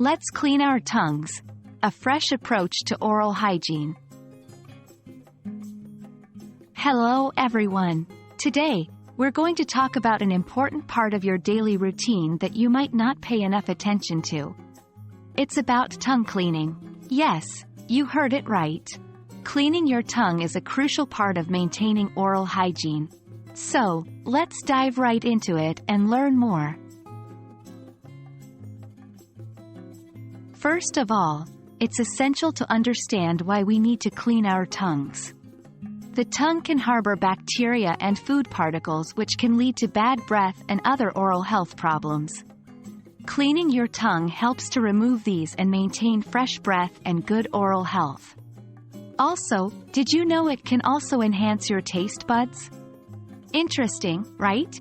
Let's clean our tongues. A fresh approach to oral hygiene. Hello everyone. Today, we're going to talk about an important part of your daily routine that you might not pay enough attention to. It's about tongue cleaning. Yes, you heard it right. Cleaning your tongue is a crucial part of maintaining oral hygiene. So, let's dive right into it and learn more. First of all, it's essential to understand why we need to clean our tongues. The tongue can harbor bacteria and food particles which can lead to bad breath and other oral health problems. Cleaning your tongue helps to remove these and maintain fresh breath and good oral health. Also, did you know it can also enhance your taste buds? Interesting, right?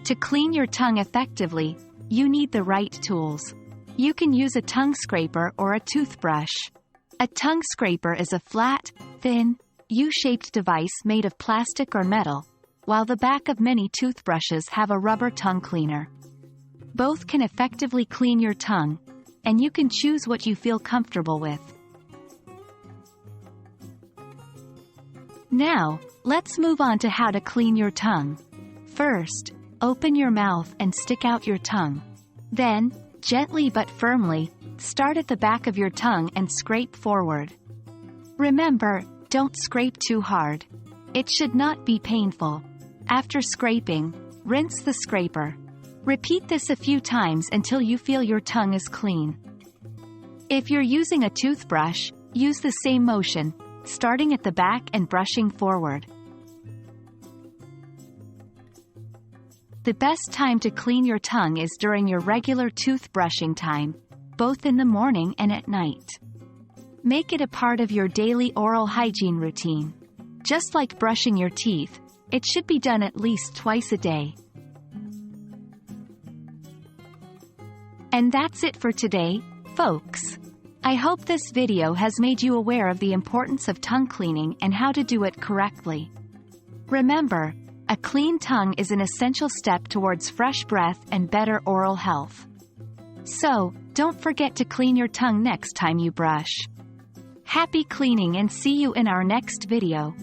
To clean your tongue effectively, you need the right tools. You can use a tongue scraper or a toothbrush. A tongue scraper is a flat, thin, U-shaped device made of plastic or metal, while the back of many toothbrushes have a rubber tongue cleaner. Both can effectively clean your tongue, and you can choose what you feel comfortable with. Now, let's move on to how to clean your tongue. First, open your mouth and stick out your tongue. Then, gently but firmly, start at the back of your tongue and scrape forward. Remember, don't scrape too hard. It should not be painful. After scraping, rinse the scraper. Repeat this a few times until you feel your tongue is clean. If you're using a toothbrush, use the same motion, starting at the back and brushing forward. The best time to clean your tongue is during your regular toothbrushing time, both in the morning and at night. Make it a part of your daily oral hygiene routine. Just like brushing your teeth, it should be done at least twice a day. And that's it for today, folks. I hope this video has made you aware of the importance of tongue cleaning and how to do it correctly. Remember, a clean tongue is an essential step towards fresh breath and better oral health. So, don't forget to clean your tongue next time you brush. Happy cleaning and see you in our next video.